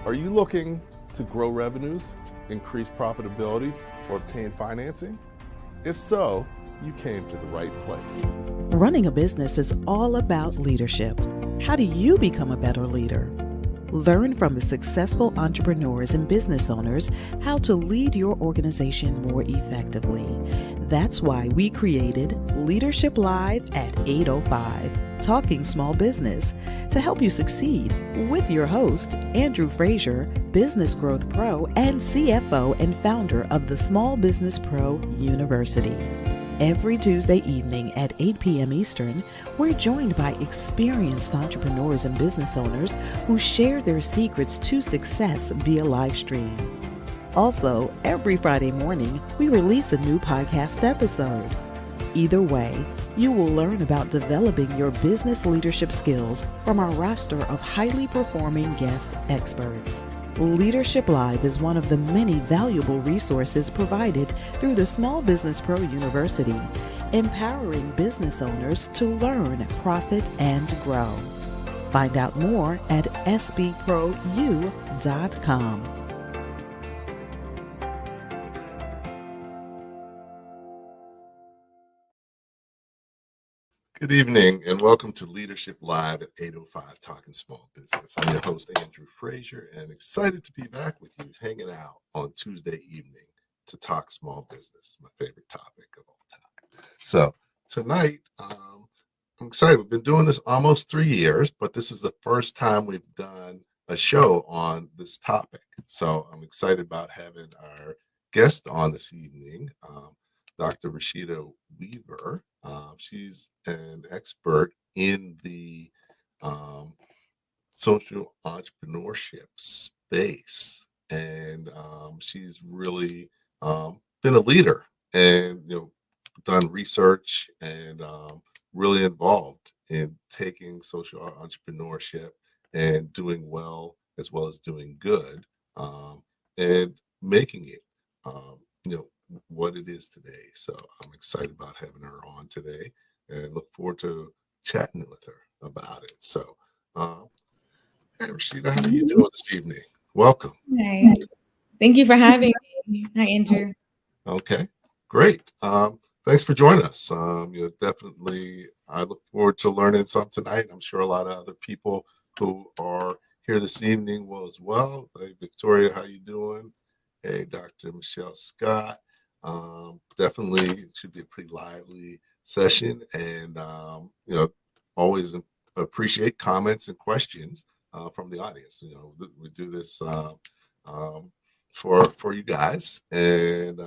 Are you looking to grow revenues, increase profitability, or obtain financing? If so, you came to the right place. Running a business is all about leadership. How do you become a better leader? Learn from the successful entrepreneurs and business owners how to lead your organization more effectively. That's why we created Leadership Live at 8:05, Talking Small Business, to help you succeed with your host, Andrew Frazier, Business Growth Pro and CFO and founder of the Small Business Pro University. Every Tuesday evening at 8 p.m. Eastern, we're joined by experienced entrepreneurs and business owners who share their secrets to success via live stream. Also, every Friday morning, we release a new podcast episode. Either way, you will learn about developing your business leadership skills from our roster of highly performing guest experts. Leadership Live is one of the many valuable resources provided through the Small Business Pro University, empowering business owners to learn, profit, and grow. Find out more at sbprou.com. Good evening and welcome to Leadership Live at 8:05 Talking Small Business. I'm your host, Andrew Frazier, and excited to be back with you hanging out on Tuesday evening to talk small business, my favorite topic of all time. So tonight, I'm excited. We've been doing this almost 3 years, but this is the first time we've done a show on this topic. So I'm excited about having our guest on this evening, Dr. Rasheda Weaver. She's an expert in the social entrepreneurship space, and she's really been a leader and done research and really involved in taking social entrepreneurship and doing well as doing good, and making it what it is today. So I'm excited about having her on today and look forward to chatting with her about it. So, hey, Rashida, how are you doing this evening? Welcome. Hi. Thank you for having me. Hi, Andrew. Okay, great. Thanks for joining us. Definitely, I look forward to learning some tonight. I'm sure a lot of other people who are here this evening will as well. Hey, Victoria, how you doing? Hey, Dr. Michelle Scott. Definitely it should be a pretty lively session, and always appreciate comments and questions from the audience. We do this for you guys, and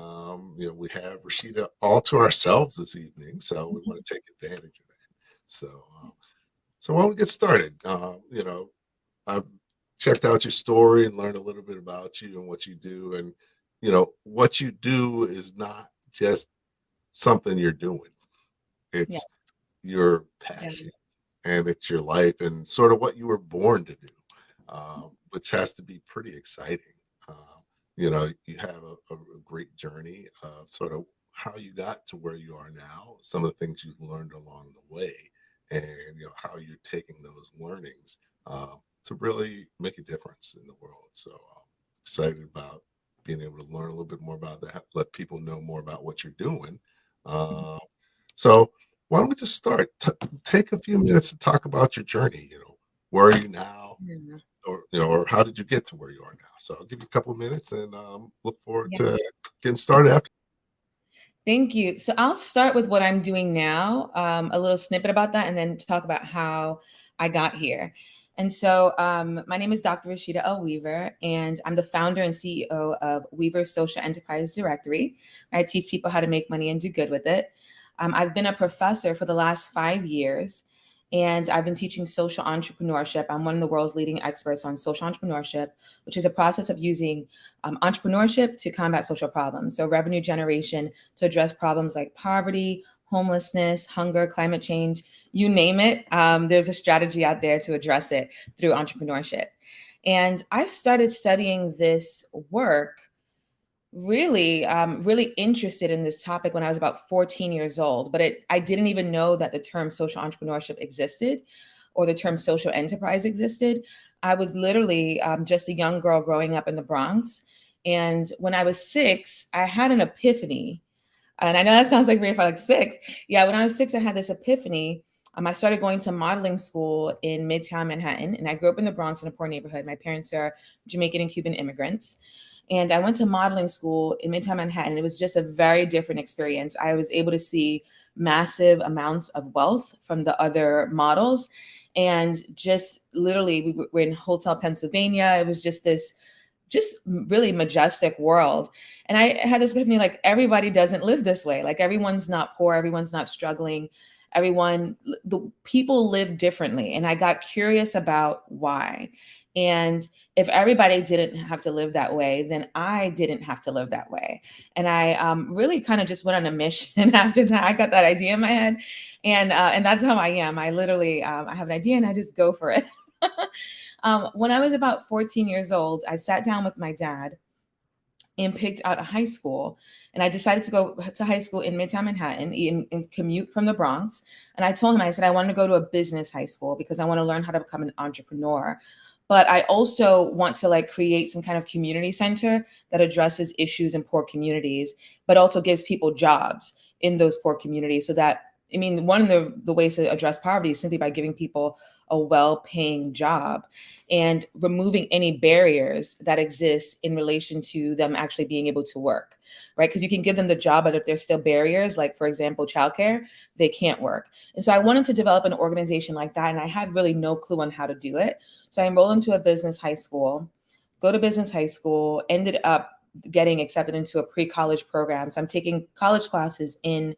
we have Rashida all to ourselves this evening, so we want to take advantage of that. So why don't we get started? I've checked out your story and learned a little bit about you and what you do, and what you do is not just something you're doing. It's your passion, and it's your life and sort of what you were born to do, which has to be pretty exciting. You have a great journey of sort of how you got to where you are now, some of the things you've learned along the way, and how you're taking those learnings to really make a difference in the world. So I'm excited about being able to learn a little bit more about that, let people know more about what you're doing. So why don't we just start? Take a few minutes to talk about your journey. Where are you now, or how did you get to where you are now? So I'll give you a couple of minutes and look forward to getting started after. Thank you. So I'll start with what I'm doing now, a little snippet about that, and then talk about how I got here. And so my name is Dr. Rasheda Weaver, and I'm the founder and CEO of Weaver's Social Enterprise Directory. I teach people how to make money and do good with it. I've been a professor for the last 5 years, and I've been teaching social entrepreneurship. I'm one of the world's leading experts on social entrepreneurship, which is a process of using entrepreneurship to combat social problems. So revenue generation to address problems like poverty, homelessness, hunger, climate change, you name it. There's a strategy out there to address it through entrepreneurship. And I started studying this work really interested in this topic when I was about 14 years old, but I didn't even know that the term social entrepreneurship existed or the term social enterprise existed. I was literally just a young girl growing up in the Bronx. And when I was 6, I had an epiphany. And I know that sounds like weird for like 6. Yeah, when I was 6, I had this epiphany. I started going to modeling school in Midtown Manhattan, and I grew up in the Bronx in a poor neighborhood. My parents are Jamaican and Cuban immigrants. And I went to modeling school in Midtown Manhattan. It was just a very different experience. I was able to see massive amounts of wealth from the other models. And just literally, we were in Hotel Pennsylvania. It was just really majestic world. And I had this epiphany, like, everybody doesn't live this way. Like, everyone's not poor, everyone's not struggling. The people live differently. And I got curious about why. And if everybody didn't have to live that way, then I didn't have to live that way. And I really kind of just went on a mission after that. I got that idea in my head. And that's how I am. I literally, I have an idea and I just go for it. When I was about 14 years old, I sat down with my dad and picked out a high school. And I decided to go to high school in Midtown Manhattan and commute from the Bronx. And I told him, I said, I want to go to a business high school because I want to learn how to become an entrepreneur. But I also want to like create some kind of community center that addresses issues in poor communities, but also gives people jobs in those poor communities so that, I mean, one of the ways to address poverty is simply by giving people a well-paying job and removing any barriers that exist in relation to them actually being able to work, right? Because you can give them the job, but if there's still barriers, like, for example, childcare, they can't work. And so I wanted to develop an organization like that, and I had really no clue on how to do it. So I enrolled into a business high school, ended up getting accepted into a pre-college program. So I'm taking college classes in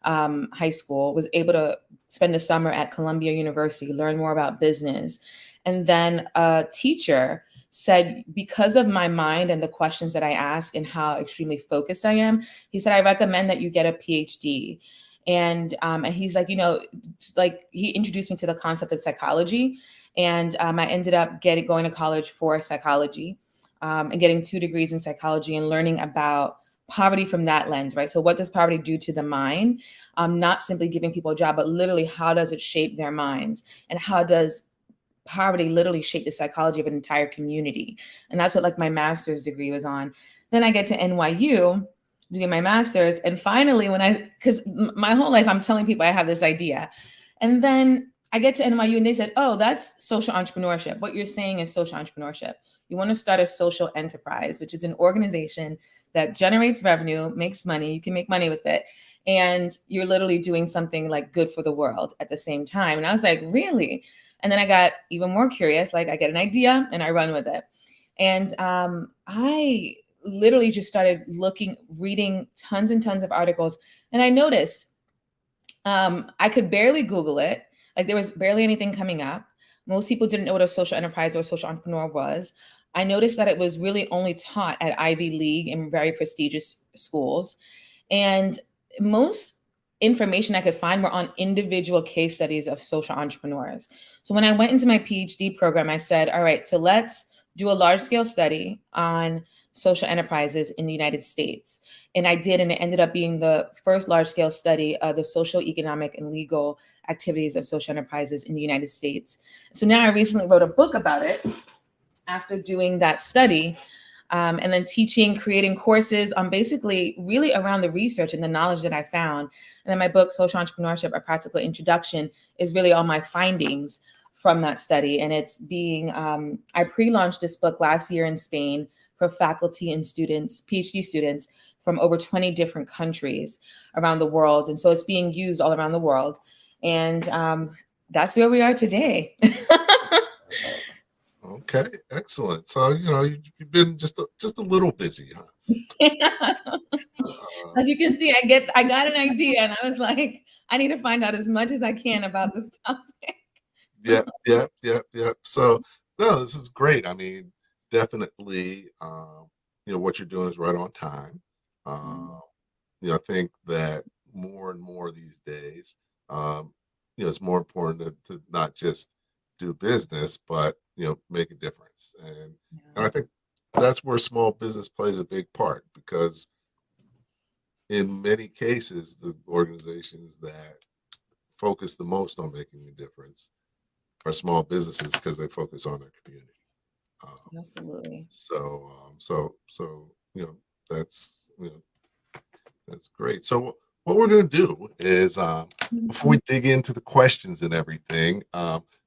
high school, was able to spend the summer at Columbia University, learn more about business. And then a teacher said, because of my mind and the questions that I ask and how extremely focused I am, he said, I recommend that you get a PhD. And he's like, he introduced me to the concept of psychology. And I ended up going to college for psychology and getting 2 degrees in psychology and learning about poverty from that lens, right? So what does poverty do to the mind? Not simply giving people a job, but literally how does it shape their minds? And how does poverty literally shape the psychology of an entire community? And that's what like my master's degree was on. Then I get to NYU doing my master's. And finally, because my whole life I'm telling people I have this idea. And then I get to NYU and they said, oh, that's social entrepreneurship. What you're saying is social entrepreneurship. You want to start a social enterprise, which is an organization that generates revenue, makes money. You can make money with it. And you're literally doing something like good for the world at the same time. And I was like, really? And then I got even more curious. Like, I get an idea and I run with it. And I literally just started reading tons and tons of articles. And I noticed I could barely Google it. Like, there was barely anything coming up. Most people didn't know what a social enterprise or social entrepreneur was. I noticed that it was really only taught at Ivy League and very prestigious schools. And most information I could find were on individual case studies of social entrepreneurs. So when I went into my PhD program, I said, all right, so let's do a large scale study on social enterprises in the United States. And I did, and it ended up being the first large scale study of the social, economic, and legal activities of social enterprises in the United States. So now I recently wrote a book about it after doing that study, and then creating courses on basically really around the research and the knowledge that I found. And then my book, Social Entrepreneurship, A Practical Introduction, is really all my findings from that study. And it's I pre-launched this book last year in Spain for faculty and students, PhD students from over 20 different countries around the world. And so it's being used all around the world. And that's where we are today. Okay, excellent. So you've been just a little busy, huh? As you can see, I got an idea, and I was like, I need to find out as much as I can about this topic. Yep. So no, this is great. I mean, definitely, what you're doing is right on time. I think that more and more these days, it's more important to not just do business, but make a difference. And I think that's where small business plays a big part, because in many cases, the organizations that focus the most on making a difference are small businesses, because they focus on their community. Absolutely. So that's that's great. So what we're going to do is, before we dig into the questions and everything,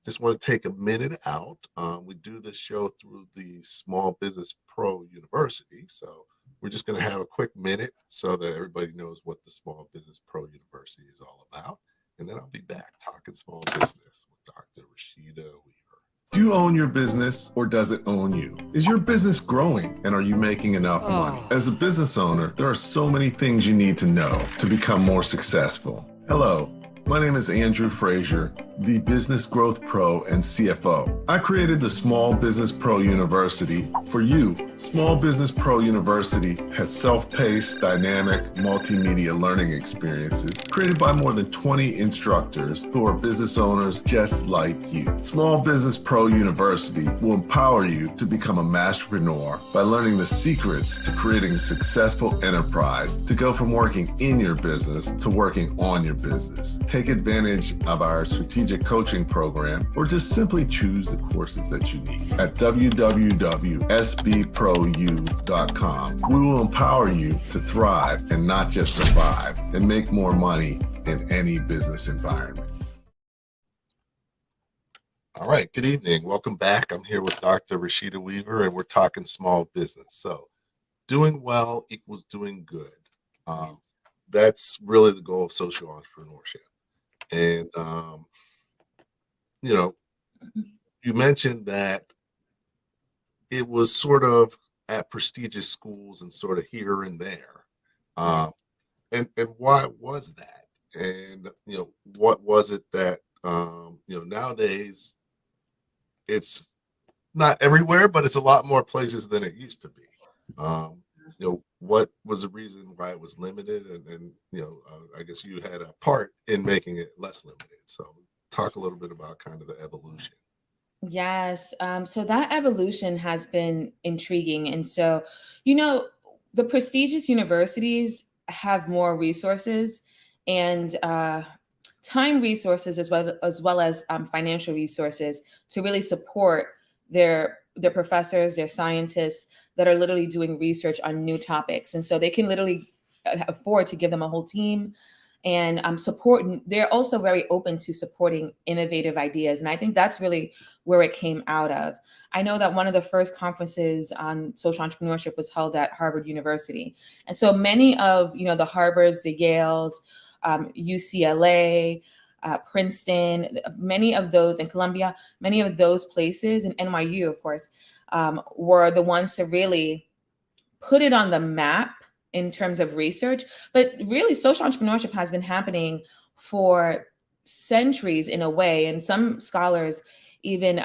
just want to take a minute out. We do this show through the Small Business Pro University. So we're just going to have a quick minute so that everybody knows what the Small Business Pro University is all about. And then I'll be back talking small business with Dr. Rasheda Weaver. Do you own your business or does it own you? Is your business growing and are you making enough money? As a business owner, there are so many things you need to know to become more successful. Hello, my name is Andrew Frazier, the Business Growth Pro and CFO. I created the Small Business Pro University for you. Small Business Pro University has self-paced, dynamic, multimedia learning experiences created by more than 20 instructors who are business owners just like you. Small Business Pro University will empower you to become a masterpreneur by learning the secrets to creating a successful enterprise, to go from working in your business to working on your business. Take advantage of our strategic coaching program or just simply choose the courses that you need. At www.sbprou.com, we will empower you to thrive and not just survive and make more money in any business environment. All right, good evening. Welcome back. I'm here with Dr. Rasheda Weaver and we're talking small business. So doing well equals doing good. That's really the goal of social entrepreneurship. And, you mentioned that it was sort of at prestigious schools and sort of here and there. And why was that? And, what was it that, nowadays it's not everywhere, but it's a lot more places than it used to be. What was the reason why it was limited? And I guess you had a part in making it less limited. So talk a little bit about kind of the evolution. Yes. So that evolution has been intriguing. And so, the prestigious universities have more resources and time resources as well as financial resources to really support their professors, their scientists that are literally doing research on new topics. And so they can literally afford to give them a whole team and support. They're also very open to supporting innovative ideas. And I think that's really where it came out of. I know that one of the first conferences on social entrepreneurship was held at Harvard University. And so many of, the Harvards, the Yales, UCLA, Princeton, many of those in Columbia, many of those places, and NYU, of course, were the ones to really put it on the map in terms of research. But really, social entrepreneurship has been happening for centuries in a way. And some scholars, even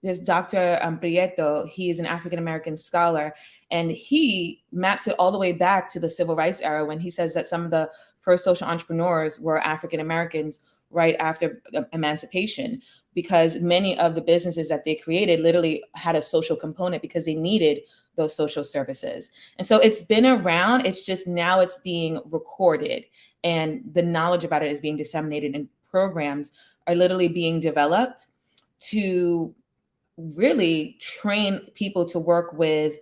there's Dr. Prieto, he is an African-American scholar, and he maps it all the way back to the civil rights era when he says that some of the first social entrepreneurs were African-Americans right after emancipation, because many of the businesses that they created literally had a social component because they needed those social services. And so it's been around, it's just now it's being recorded and the knowledge about it is being disseminated, and programs are literally being developed to really train people to work with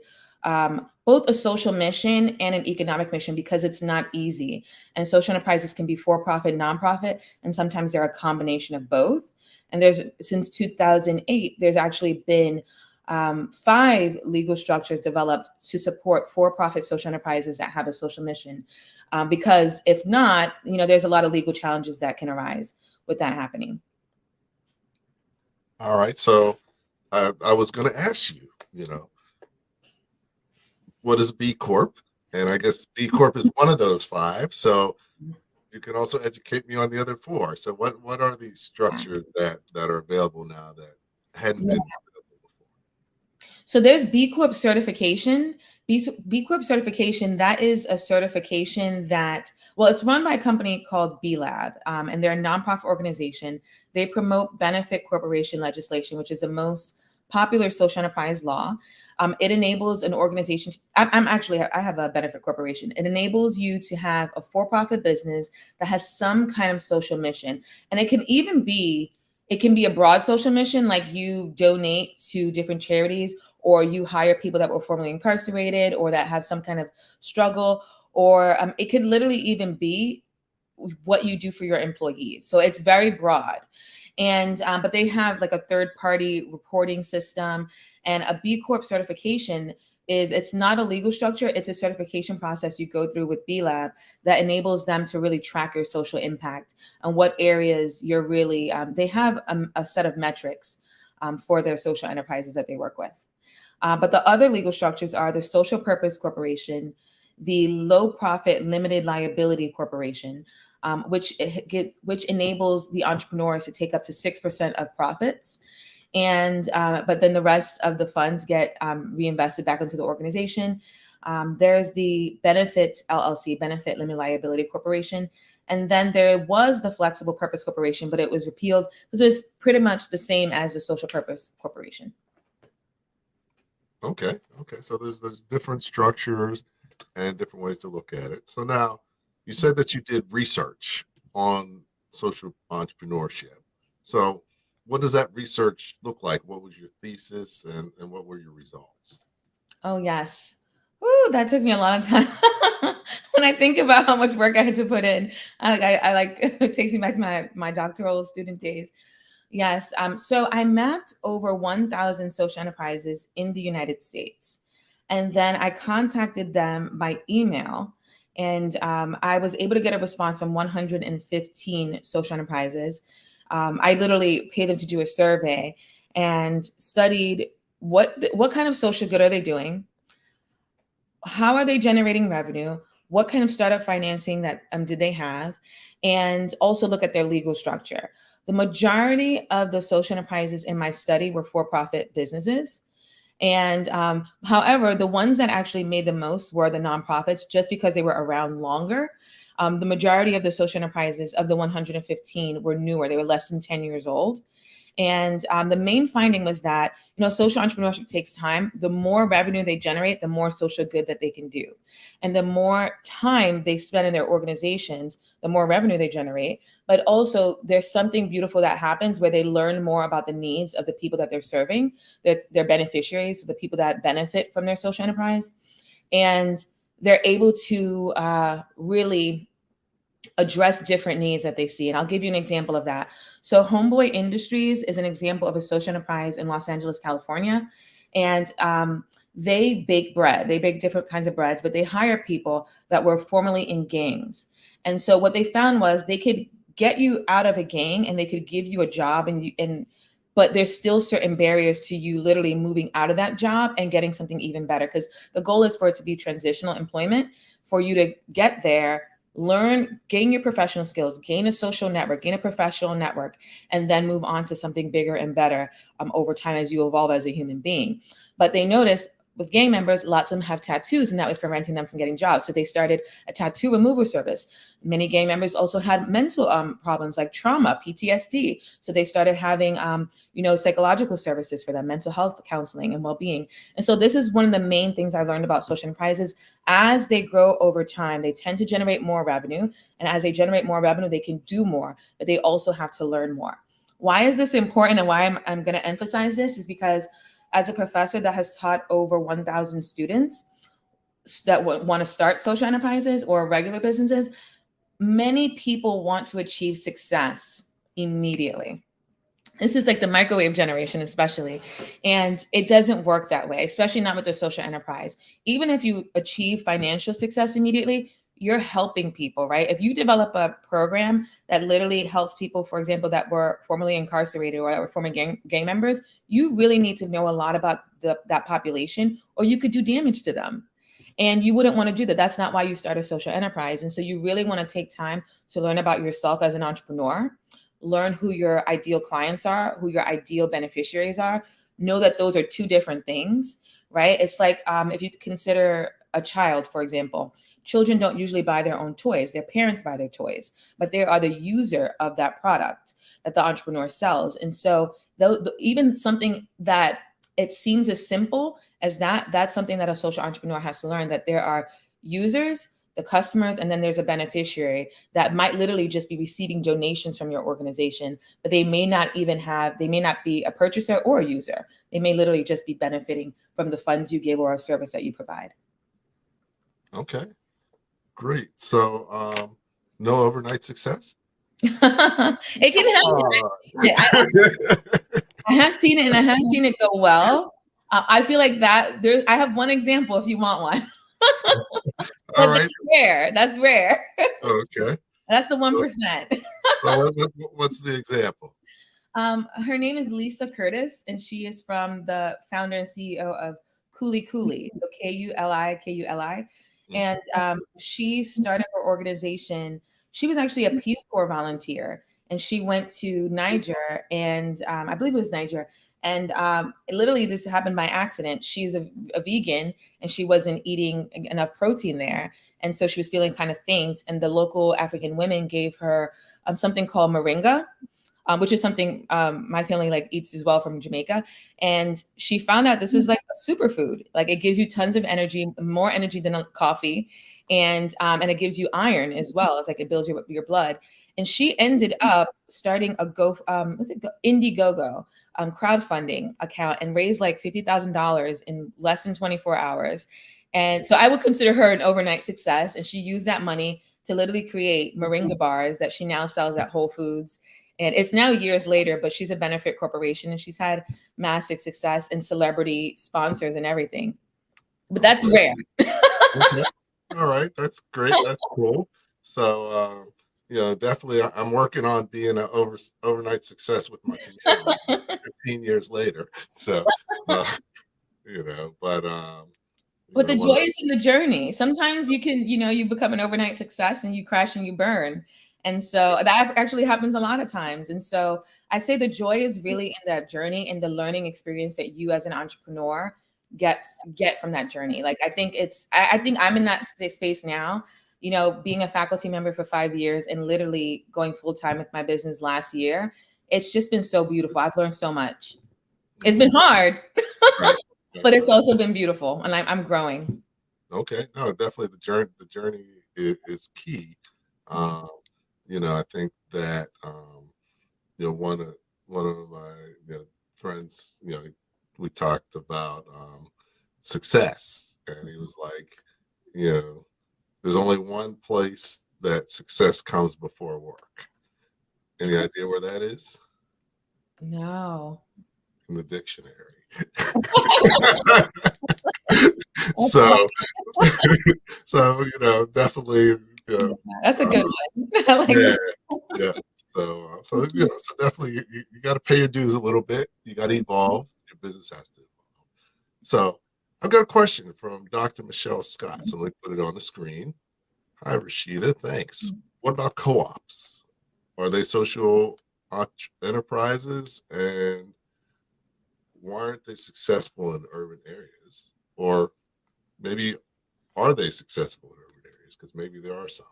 both a social mission and an economic mission, because it's not easy. And social enterprises can be for-profit, nonprofit, and sometimes they're a combination of both. And since 2008, there's actually been 5 legal structures developed to support for-profit social enterprises that have a social mission. Because if not, there's a lot of legal challenges that can arise with that happening. All right. So I was going to ask you, what is B Corp? And I guess B Corp is one of those 5. So you can also educate me on the other 4. So what are these structures that are available now that hadn't been available before? So there's B Corp certification. B Corp certification, that is a certification that, it's run by a company called B Lab, and they're a nonprofit organization. They promote benefit corporation legislation, which is the most popular social enterprise law. It enables an organization. I have a benefit corporation. It enables you to have a for-profit business that has some kind of social mission, and it can be a broad social mission, like you donate to different charities, or you hire people that were formerly incarcerated or that have some kind of struggle, or it could literally even be what you do for your employees. So it's very broad. And but they have like a third party reporting system, and a B Corp certification it's not a legal structure. It's a certification process you go through with B Lab that enables them to really track your social impact and what areas you're really, they have a set of metrics for their social enterprises that they work with. But the other legal structures are the social purpose corporation, the low profit limited liability corporation, which enables the entrepreneurs to take up to 6% of profits. And but then the rest of the funds get reinvested back into the organization. There's the Benefit LLC, Benefit Limited Liability Corporation. And then there was the Flexible Purpose Corporation, but it was repealed because it's pretty much the same as the Social Purpose Corporation. Okay. So there's different structures and different ways to look at it. So now you said that you did research on social entrepreneurship. So what does that research look like? What was your thesis and what were your results? Oh, yes. Ooh, that took me a lot of time. When I think about how much work I had to put in, I like it takes me back to my doctoral student days. Yes. So I mapped over 1,000 social enterprises in the United States. And then I contacted them by email. And I was able to get a response from 115 social enterprises. I literally paid them to do a survey and studied what kind of social good are they doing? How are they generating revenue? What kind of startup financing that did they have? And also look at their legal structure. The majority of the social enterprises in my study were for-profit businesses. And however, the ones that actually made the most were the nonprofits, just because they were around longer. The majority of the social enterprises of the 115 were newer. They were less than 10 years old. And the main finding was that, social entrepreneurship takes time. The more revenue they generate, the more social good that they can do. And the more time they spend in their organizations, the more revenue they generate. But also there's something beautiful that happens where they learn more about the needs of the people that they're serving, their beneficiaries, the people that benefit from their social enterprise. And they're able to really address different needs that they see. And I'll give you an example of that. So Homeboy Industries is an example of a social enterprise in Los Angeles, California. And they bake bread. They bake different kinds of breads, but they hire people that were formerly in gangs. And so what they found was they could get you out of a gang and they could give you a job, but there's still certain barriers to you literally moving out of that job and getting something even better. Because the goal is for it to be transitional employment, for you to get there, learn, gain your professional skills, gain a social network, gain a professional network, and then move on to something bigger and better over time as you evolve as a human being. But they noticed with gang members, lots of them have tattoos, and that was preventing them from getting jobs. So they started a tattoo removal service. Many gang members also had mental problems like trauma, PTSD. So they started having, psychological services for them, mental health counseling and well-being. And so this is one of the main things I learned about social enterprises. As they grow over time, they tend to generate more revenue. And as they generate more revenue, they can do more, but they also have to learn more. Why is this important and why I'm going to emphasize this is because as a professor that has taught over 1,000 students that want to start social enterprises or regular businesses, many people want to achieve success immediately. This is like the microwave generation, especially. And it doesn't work that way, especially not with a social enterprise. Even if you achieve financial success immediately, you're helping people, right? If you develop a program that literally helps people, for example, that were formerly incarcerated or that were former gang members, you really need to know a lot about that population, or you could do damage to them. And you wouldn't want to do that. That's not why you start a social enterprise. And so you really want to take time to learn about yourself as an entrepreneur, learn who your ideal clients are, who your ideal beneficiaries are. Know that those are two different things, right? It's like if you consider a child, for example, children don't usually buy their own toys. Their parents buy their toys, but they are the user of that product that the entrepreneur sells. And so even something that it seems as simple as that's something that a social entrepreneur has to learn, that there are users, the customers, and then there's a beneficiary that might literally just be receiving donations from your organization, but they may not be a purchaser or a user. They may literally just be benefiting from the funds you give or a service that you provide. Okay, great. So no overnight success? It can happen. I have seen it, and I have seen it go well. I feel like that I have one example if you want one. All right. That's rare. Okay. That's the 1%. So what's the example? Her name is Lisa Curtis, and she is from the founder and CEO of Kuli, so Kuli. And she started her organization. She was actually a Peace Corps volunteer, and she went to Niger, and I believe it was Niger. And literally this happened by accident. She's a vegan, and she wasn't eating enough protein there. And so she was feeling kind of faint. And the local African women gave her something called moringa, which is something my family like eats as well from Jamaica. And she found out this was like a superfood. Like it gives you tons of energy, more energy than coffee. And it gives you iron as well. It's like it builds your blood. And she ended up starting a Indiegogo crowdfunding account and raised like $50,000 in less than 24 hours. And so I would consider her an overnight success. And she used that money to literally create moringa bars that she now sells at Whole Foods. And it's now years later, but she's a benefit corporation, and she's had massive success and celebrity sponsors and everything. But that's rare. Okay. All right. That's great. That's cool. So, definitely I'm working on being an overnight success with my community 15 years later. So, but the joy is in the journey. Sometimes you can, you become an overnight success and you crash and you burn. And so that actually happens a lot of times. And so I say the joy is really in that journey and the learning experience that you as an entrepreneur get from that journey. Like, I think I'm in that space now, being a faculty member for 5 years and literally going full time with my business last year. It's just been so beautiful. I've learned so much. It's been hard, but it's also been beautiful, and I'm growing. Okay. No, definitely the journey is key. I think that, one of my friends, we talked about success, and he was like, there's only one place that success comes before work. Any idea where that is? No. In the dictionary. So definitely. That's a good one. I like that. Yeah. So definitely you got to pay your dues a little bit. You got to evolve. Your business has to evolve. So I've got a question from Dr. Michelle Scott. So let me put it on the screen. Hi, Rashida. Thanks. What about co-ops? Are they social enterprises, and why aren't they successful in urban areas? Or maybe are they successful in urban areas? Because maybe there are some.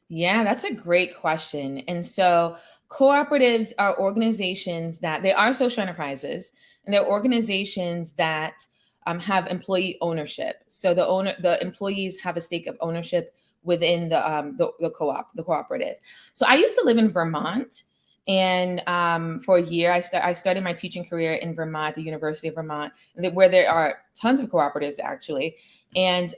Yeah, that's a great question. And so cooperatives are organizations that they are social enterprises, and they're organizations that have employee ownership. So the employees have a stake of ownership within the cooperative. So I used to live in Vermont, and for a year I started my teaching career in Vermont, at the University of Vermont, where there are tons of cooperatives actually. And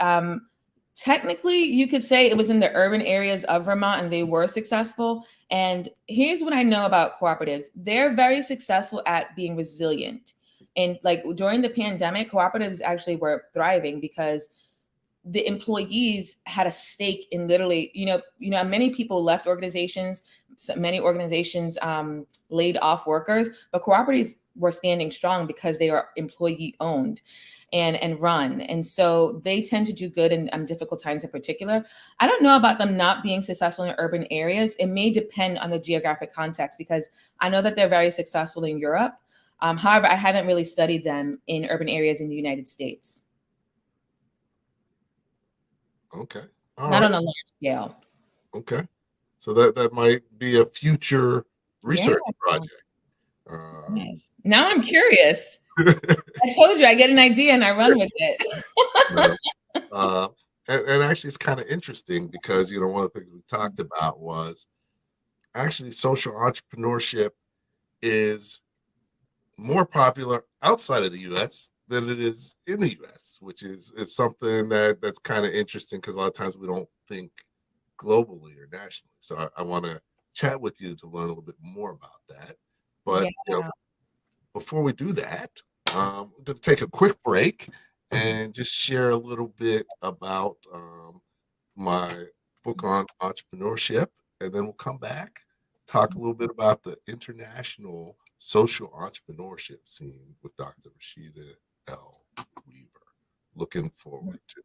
technically, you could say it was in the urban areas of Vermont, and they were successful. And here's what I know about cooperatives. They're very successful at being resilient. And like during the pandemic, cooperatives actually were thriving because the employees had a stake in literally, many people left organizations. So many organizations laid off workers, but cooperatives were standing strong because they are employee owned and run. And so they tend to do good in difficult times in particular. I don't know about them not being successful in urban areas. It may depend on the geographic context, because I know that they're very successful in Europe. However, I haven't really studied them in urban areas in the United States. Okay. Not on a large scale. Okay. So that might be a future research project. Yes. Now I'm curious. I told you I get an idea and I run with it. and actually it's kind of interesting because, one of the things we talked about was actually social entrepreneurship is more popular outside of the U.S. than it is in the U.S., which is something that's kind of interesting because a lot of times we don't think globally or nationally. So I want to chat with you to learn a little bit more about that. But before we do that, I'm going to take a quick break and just share a little bit about my book on entrepreneurship, and then we'll come back, talk a little bit about the international social entrepreneurship scene with Dr. Rasheda Weaver. Looking forward to it.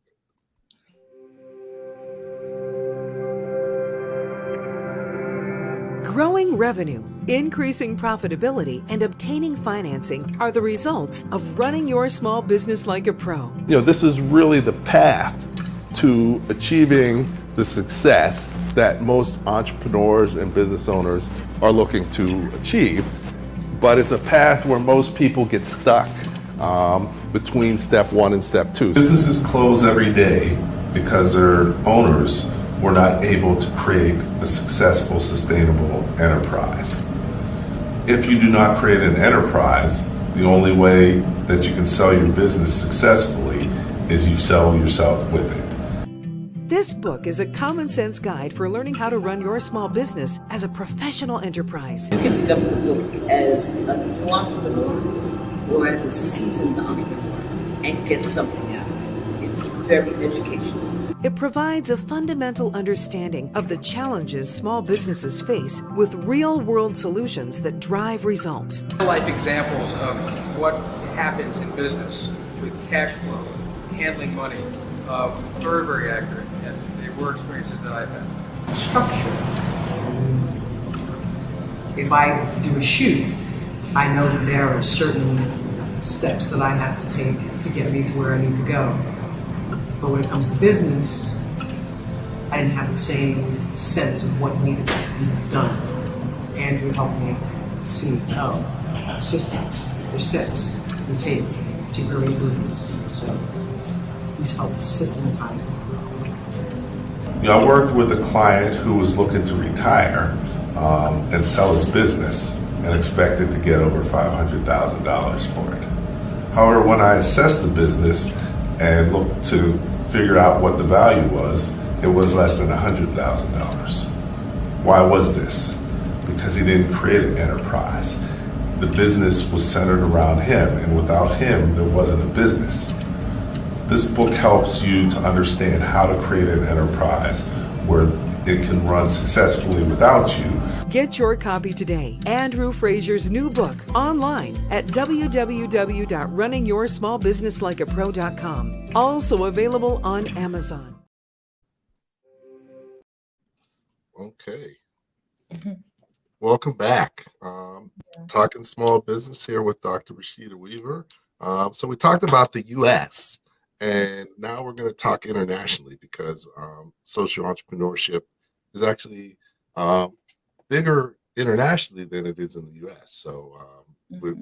Growing revenue, increasing profitability, and obtaining financing are the results of running your small business like a pro. This is really the path to achieving the success that most entrepreneurs and business owners are looking to achieve. But it's a path where most people get stuck between step one and step two. Businesses close every day because their owners were not able to create a successful, sustainable enterprise. If you do not create an enterprise, the only way that you can sell your business successfully is you sell yourself with it. This book is a common sense guide for learning how to run your small business as a professional enterprise. You can pick up the book as a new entrepreneur or as a seasoned entrepreneur and get something out of it. It's very educational. It provides a fundamental understanding of the challenges small businesses face with real-world solutions that drive results. Life examples of what happens in business with cash flow, handling money, very, very accurate, and they were experiences that I've had. Structure. If I do a shoot, I know that there are certain steps that I have to take to get me to where I need to go. But when it comes to business, I didn't have the same sense of what needed to be done. Andrew helped me see, systems, the steps we take to grow a business. So he's helped systematize it. I worked with a client who was looking to retire and sell his business and expected to get over $500,000 for it. However, when I assessed the business and looked to figure out what the value was, it was less than $100,000. Why was this? Because he didn't create an enterprise. The business was centered around him, and without him, there wasn't a business. This book helps you to understand how to create an enterprise where it can run successfully without you. Get your copy today. Andrew Frazier's new book online at www.runningyoursmallbusinesslikeapro.com. Also available on Amazon. Okay. Welcome back. Talking small business here with Dr. Rasheda Weaver. So we talked about the U.S., and now we're going to talk internationally because social entrepreneurship is actually bigger internationally than it is in the U.S. So we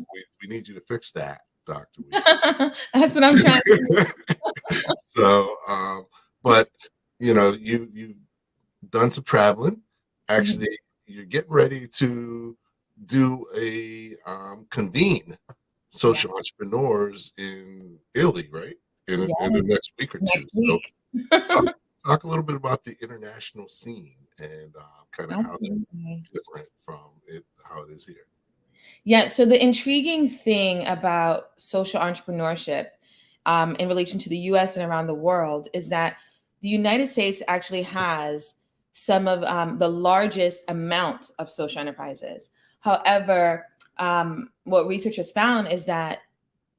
need you to fix that, Dr. Weaver. That's what I'm trying to do. So, but you've done some traveling. Actually, you're getting ready to do a convene social entrepreneurs in Italy, right? In the next week or two. Week. So talk a little bit about the international scene and kind of how it's different from how it is here. Yeah, so the intriguing thing about social entrepreneurship in relation to the US and around the world is that the United States actually has some of the largest amount of social enterprises. However, what research has found is that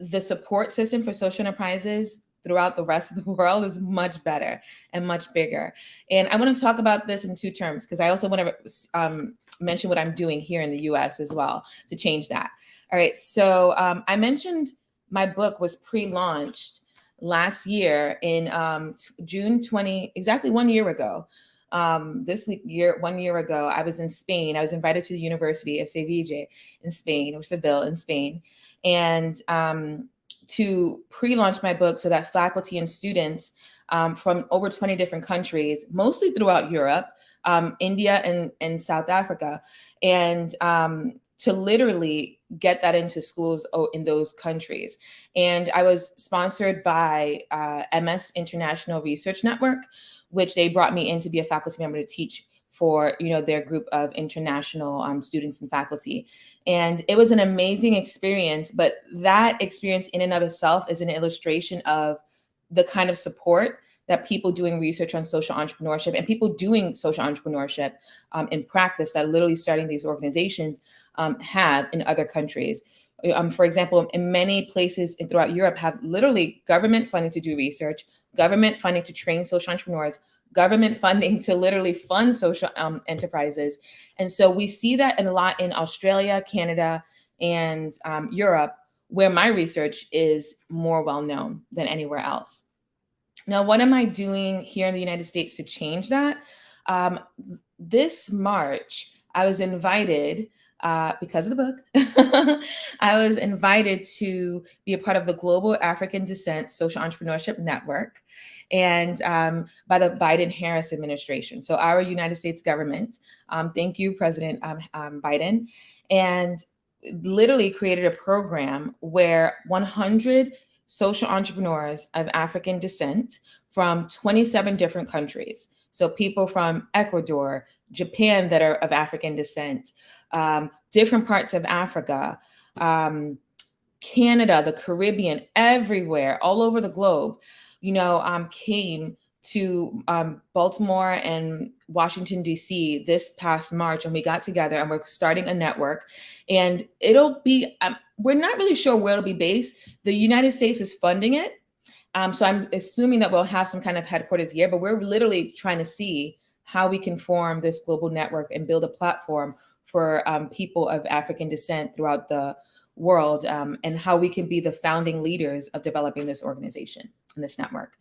the support system for social enterprises throughout the rest of the world is much better and much bigger. And I want to talk about this in two terms, because I also want to mention what I'm doing here in the US as well to change that. All right. So I mentioned my book was pre-launched last year in June 20, exactly 1 year ago. This year, 1 year ago, I was in Spain. I was invited to the University of Sevilla in Spain, or Seville in Spain, and to pre-launch my book so that faculty and students from over 20 different countries, mostly throughout Europe, India and South Africa, and to literally get that into schools in those countries. And I was sponsored by MS International Research Network, which they brought me in to be a faculty member to teach for their group of international students and faculty. And it was an amazing experience, but that experience in and of itself is an illustration of the kind of support that people doing research on social entrepreneurship and people doing social entrepreneurship in practice, that literally starting these organizations have in other countries. For example, in many places throughout Europe have literally government funding to do research, government funding to train social entrepreneurs, government funding to literally fund social enterprises. And so we see that a lot in Australia, Canada, and Europe, where my research is more well-known than anywhere else. Now, what am I doing here in the United States to change that? This March, I was invited, because of the book, I was invited to be a part of the Global African Descent Social Entrepreneurship Network, and by the Biden-Harris administration. So our United States government, thank you, President Biden, and literally created a program where 100 social entrepreneurs of African descent from 27 different countries. So people from Ecuador, Japan that are of African descent, different parts of Africa, Canada, the Caribbean, everywhere, all over the globe, came to Baltimore and Washington, D.C. this past March, and we got together and we're starting a network. And it'll be, we're not really sure where it'll be based. The United States is funding it. So I'm assuming that we'll have some kind of headquarters here, but we're literally trying to see how we can form this global network and build a platform for people of African descent throughout the world, and how we can be the founding leaders of developing this organization and this network.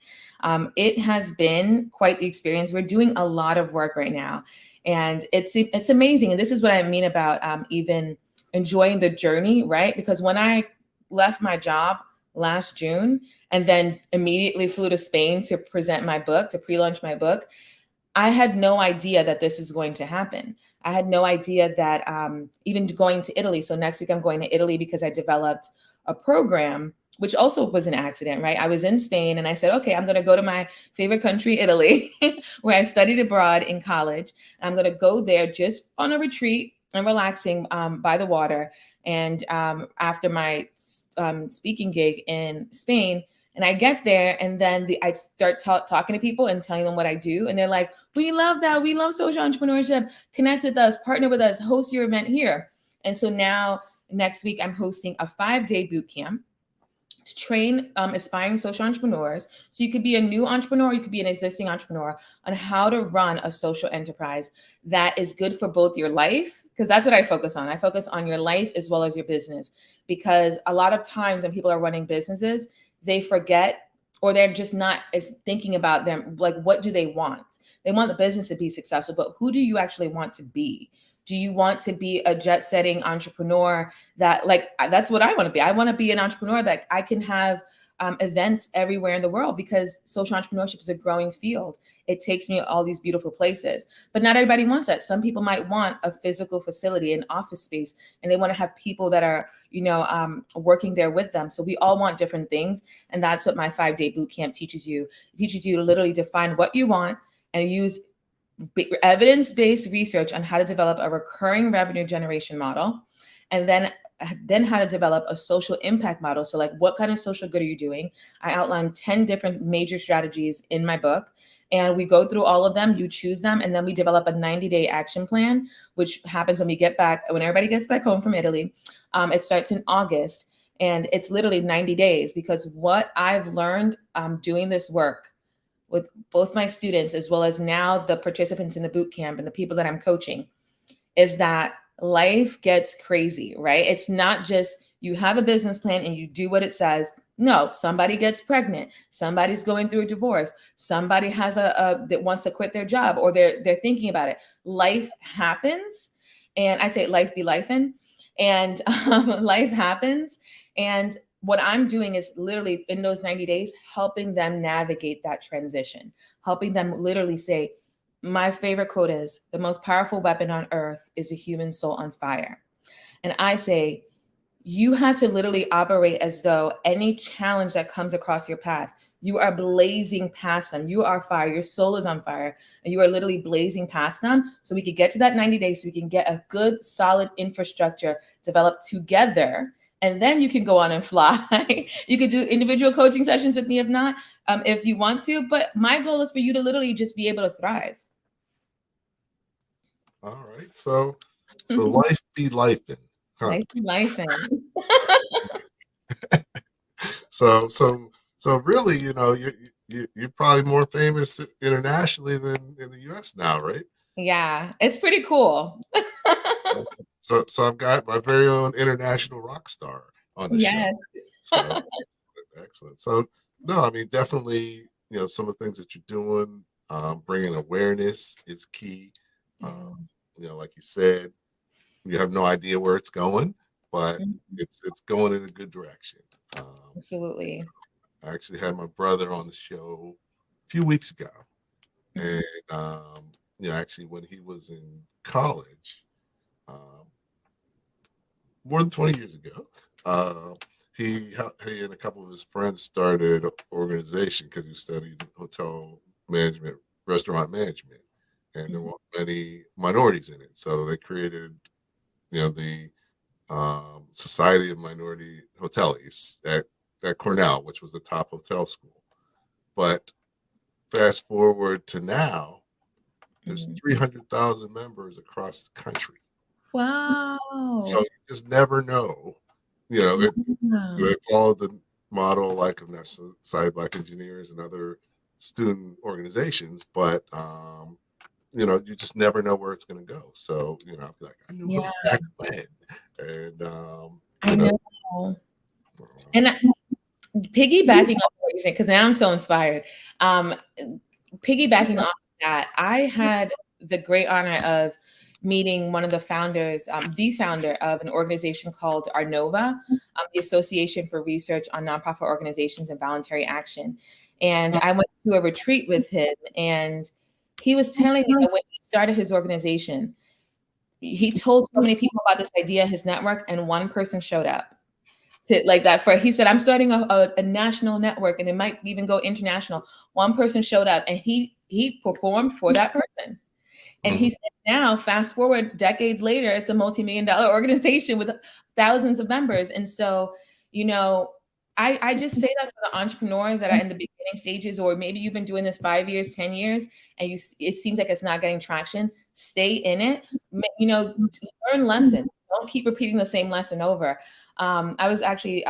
It has been quite the experience. We're doing a lot of work right now, and it's amazing. And this is what I mean about even enjoying the journey, right? Because when I left my job last June and then immediately flew to Spain to present my book, to pre-launch my book, I had no idea that this was going to happen. I had no idea that even going to Italy. So next week I'm going to Italy because I developed a program, which also was an accident, right? I was in Spain and I said, okay, I'm going to go to my favorite country, Italy, where I studied abroad in college. And I'm going to go there just on a retreat and relaxing by the water. And after my speaking gig in Spain, and I get there and then I start talking to people and telling them what I do. And they're like, we love that. We love social entrepreneurship. Connect with us, partner with us, host your event here. And so now next week, I'm hosting a 5-day boot camp to train aspiring social entrepreneurs. So you could be a new entrepreneur, you could be an existing entrepreneur, on how to run a social enterprise that is good for both your life, because that's what I focus on. I focus on your life as well as your business, because a lot of times when people are running businesses, they forget, or they're just not as thinking about them. Like, what do they want? They want the business to be successful, but who do you actually want to be? Do you want to be a jet-setting entrepreneur that's what I want to be. I want to be an entrepreneur that I can have events everywhere in the world, because social entrepreneurship is a growing field. It takes me all these beautiful places, but not everybody wants that. Some people might want a physical facility, an office space, and they want to have people that are, working there with them. So we all want different things. And that's what my 5-day boot camp teaches you. It teaches you to literally define what you want and use evidence-based research on how to develop a recurring revenue generation model, and then how to develop a social impact model. So like, what kind of social good are you doing? I outline 10 different major strategies in my book, and we go through all of them, you choose them, and then we develop a 90-day action plan, which happens when everybody gets back home from Italy. It starts in August, and it's literally 90 days, because what I've learned doing this work with both my students, as well as now the participants in the boot camp and the people that I'm coaching, is that life gets crazy, right? It's not just you have a business plan and you do what it says. No, somebody gets pregnant. Somebody's going through a divorce. Somebody has that wants to quit their job, or they're thinking about it. Life happens, and I say life be lifing, and life happens. And what I'm doing is literally in those 90 days, helping them navigate that transition, helping them literally say, my favorite quote is, the most powerful weapon on earth is a human soul on fire. And I say, you have to literally operate as though any challenge that comes across your path, you are blazing past them. You are fire. Your soul is on fire. And you are literally blazing past them. So we could get to that 90 days so we can get a good, solid infrastructure developed together. And then you can go on and fly. You could do individual coaching sessions with me if not, if you want to. But my goal is for you to literally just be able to thrive. All right. So life be lifing. Huh? Life be lifing. So really, you're probably more famous internationally than in the U.S. now, right? Yeah, it's pretty cool. So I've got my very own international rock star on the show. So excellent. So no, I mean, definitely, some of the things that you're doing, bringing awareness is key. Like you said, you have no idea where it's going, but it's going in a good direction. Absolutely. I actually had my brother on the show a few weeks ago, and actually when he was in college, more than 20 years ago, he and a couple of his friends started an organization because he studied hotel management, restaurant management, and there weren't many minorities in it, so they created the Society of Minority Hoteliers at Cornell, which was the top hotel school. But fast forward to now, there's 300,000 members across the country. Wow. So you just never know. They follow the model like of National Society of Black Engineers and other student organizations, but you just never know where it's going to go. So, I'll be like, I knew her back when. And, I know. And piggybacking off what you're saying, because now I'm so inspired. Piggybacking off that, I had the great honor of meeting one of the founders, the founder of an organization called ARNOVA, the Association for Research on Nonprofit Organizations and Voluntary Action. And I went to a retreat with him, and he was telling me that when he started his organization, he told so many people about this idea in his network, and one person showed up. He said, I'm starting a national network, and it might even go international. One person showed up, and he performed for that person. And he said, now, fast forward decades later, it's a multi-million-dollar organization with thousands of members. And so, I just say that for the entrepreneurs that are in the beginning stages, or maybe you've been doing this 5 years, 10 years, and it seems like it's not getting traction. Stay in it. Learn lessons. Don't keep repeating the same lesson over. I was actually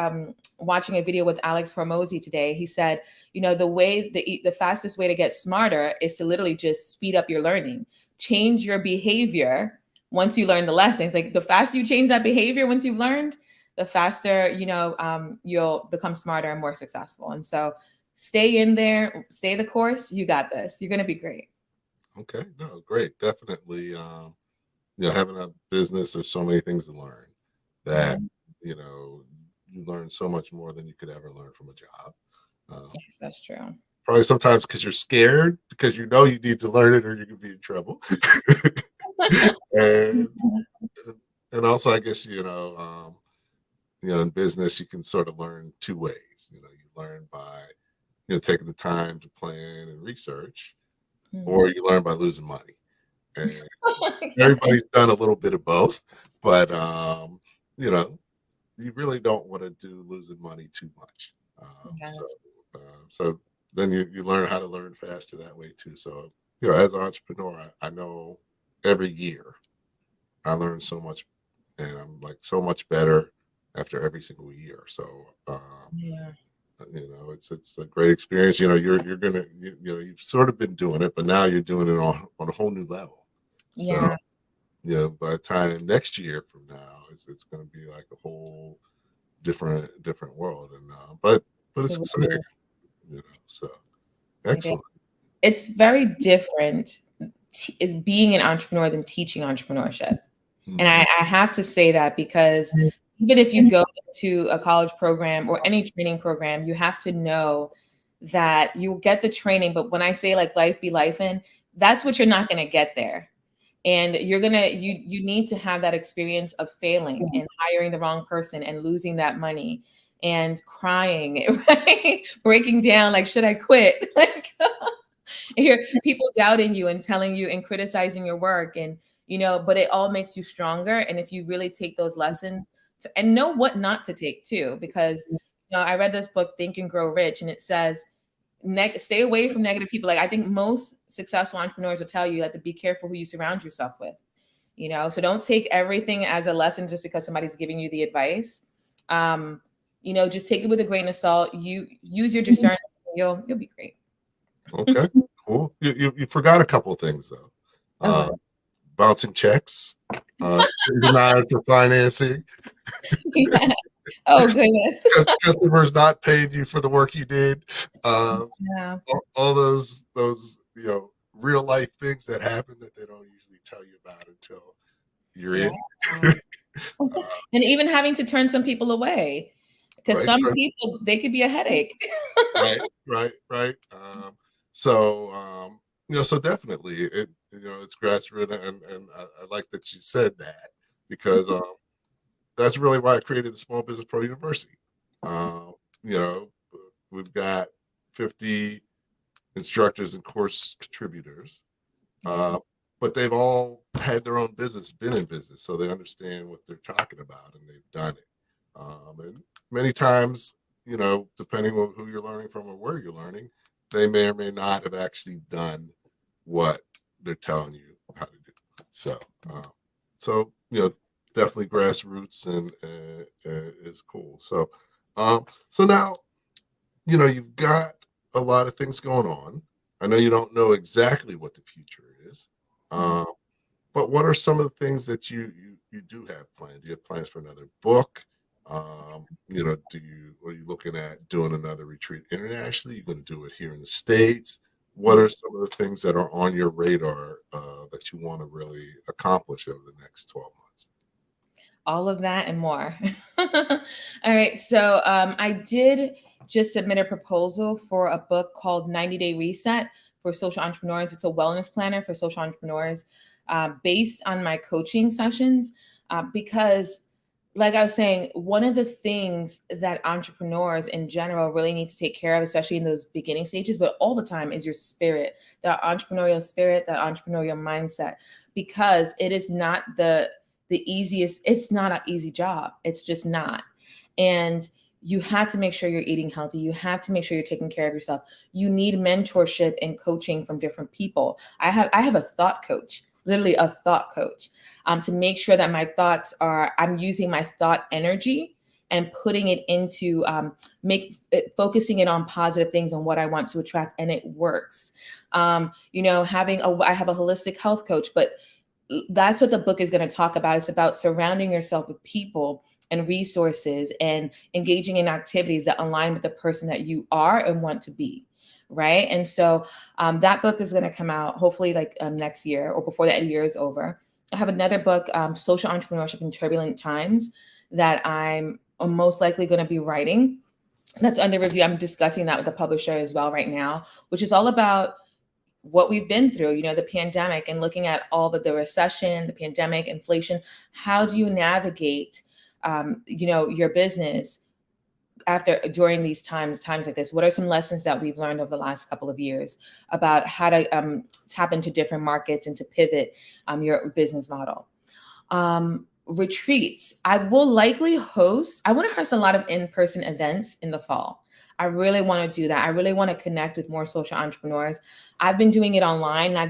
watching a video with Alex Hormozy today. He said, the fastest way to get smarter is to literally just speed up your learning, change your behavior once you learn the lessons. Like the faster you change that behavior once you've learned, the faster, you'll become smarter and more successful. And so stay in there, stay the course. You got this. You're going to be great. Okay. No, great. Definitely. Having a business, there's so many things to learn that, you learn so much more than you could ever learn from a job. Yes, that's true. Probably sometimes because you're scared, because you need to learn it or you could be in trouble. and also, I guess, in business, you can sort of learn two ways. You learn by, taking the time to plan and research, or you learn by losing money. And everybody's done a little bit of both, but you really don't want to do losing money too much. So then you learn how to learn faster that way too. So as an entrepreneur, I know every year I learn so much, and I'm like so much better after every single year. So it's a great experience. You're gonna you've sort of been doing it, but now you're doing it on a whole new level. So, by the time next year from now, it's going to be like a whole different world. And but it's exciting, So excellent. It's very different being an entrepreneur than teaching entrepreneurship. And I have to say that because even if you go to a college program or any training program, you have to know that you get the training. But when I say like life be life in, that's what you're not going to get there. And you need to have that experience of failing and hiring the wrong person and losing that money and crying, right? Breaking down, like, should I quit? Like, hear people doubting you and telling you and criticizing your work, and but it all makes you stronger. And if you really take those lessons and know what not to take too, because I read this book, Think and Grow Rich, and it says stay away from negative people. Like, I think most successful entrepreneurs will tell you to be careful who you surround yourself with. So don't take everything as a lesson just because somebody's giving you the advice. Just take it with a grain of salt. You use your discernment, you'll be great. Okay, cool. You forgot a couple of things though. Okay. Bouncing checks, denied for financing. Yeah. Oh goodness. Customers not paying you for the work you did. Yeah. All those real life things that happen that they don't usually tell you about until you're in. And even having to turn some people away, because some right. people, they could be a headache. Right. So definitely it's grassroots, and I like that you said that, because that's really why I created the Small Business Pro University. We've got 50 instructors and course contributors, but they've all had their own business, been in business, so they understand what they're talking about, and they've done it. And many times, depending on who you're learning from or where you're learning, they may or may not have actually done what they're telling you how to do. So definitely grassroots and is cool. So now, you've got a lot of things going on. I know you don't know exactly what the future is, but what are some of the things that you do have planned? Do you have plans for another book? Are you looking at doing another retreat internationally? You're going to do it here in the States? What are some of the things that are on your radar that you want to really accomplish over the next 12 months? All of that and more. All right. So I did just submit a proposal for a book called 90-Day Reset for Social Entrepreneurs. It's a wellness planner for social entrepreneurs based on my coaching sessions, because, like I was saying, one of the things that entrepreneurs in general really need to take care of, especially in those beginning stages, but all the time, is your spirit, that entrepreneurial spirit, that entrepreneurial mindset, because it is not the easiest. It's not an easy job. It's just not. And you have to make sure you're eating healthy. You have to make sure you're taking care of yourself. You need mentorship and coaching from different people. I have a thought coach, literally a thought coach, to make sure that my thoughts I'm using my thought energy and putting it into focusing it on positive things and what I want to attract, and it works. I have a holistic health coach, but that's what the book is going to talk about. It's about surrounding yourself with people and resources and engaging in activities that align with the person that you are and want to be. Right. And so that book is going to come out hopefully next year or before the year is over. I have another book, Social Entrepreneurship in Turbulent Times, that I'm most likely going to be writing. That's under review. I'm discussing that with the publisher as well right now, which is all about what we've been through, the pandemic, and looking at all the recession, the pandemic, inflation. How do you navigate, your business during these times like this? What are some lessons that we've learned over the last couple of years about how to tap into different markets and to pivot your business model? Retreats. I will likely host. I want to host a lot of in-person events in the fall. I really want to do that. I really want to connect with more social entrepreneurs. I've been doing it online, and I've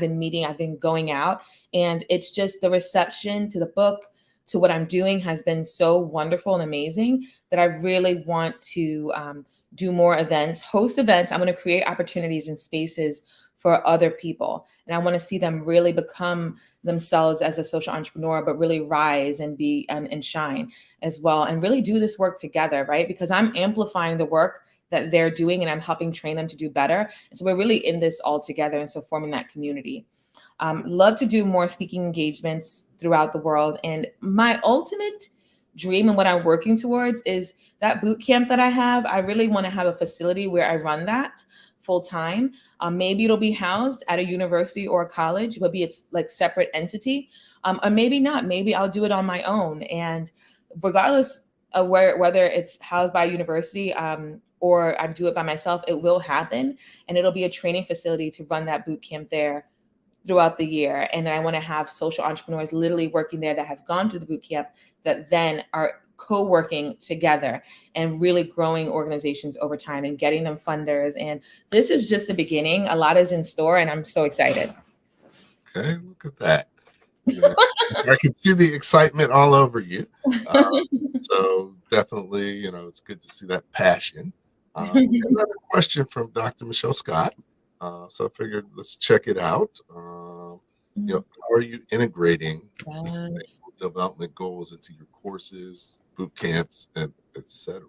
been going out, and it's just the reception to the book, to what I'm doing, has been so wonderful and amazing that I really want to do more events, host events. I'm going to create opportunities and spaces for other people. And I want to see them really become themselves as a social entrepreneur, but really rise and be and shine as well, and really do this work together, right? Because I'm amplifying the work that they're doing, and I'm helping train them to do better. And so we're really in this all together. And so forming that community. Love to do more speaking engagements throughout the world. And my ultimate dream and what I'm working towards is that boot camp that I have. I really want to have a facility where I run that full time. Maybe it'll be housed at a university or a college, but it's like separate entity. Or maybe not. Maybe I'll do it on my own. And regardless of whether it's housed by a university or I do it by myself, it will happen. And it'll be a training facility to run that boot camp there throughout the year. And then I want to have social entrepreneurs literally working there that have gone to the boot camp that then are co-working together and really growing organizations over time and getting them funders. And this is just the beginning. A lot is in store and I'm so excited. Okay, look at that. Yeah. I can see the excitement all over you. So definitely, it's good to see that passion. We got another question from Dr. Michelle Scott. So I figured let's check it out. How are you integrating the sustainable development goals into your courses, boot camps, and etc.?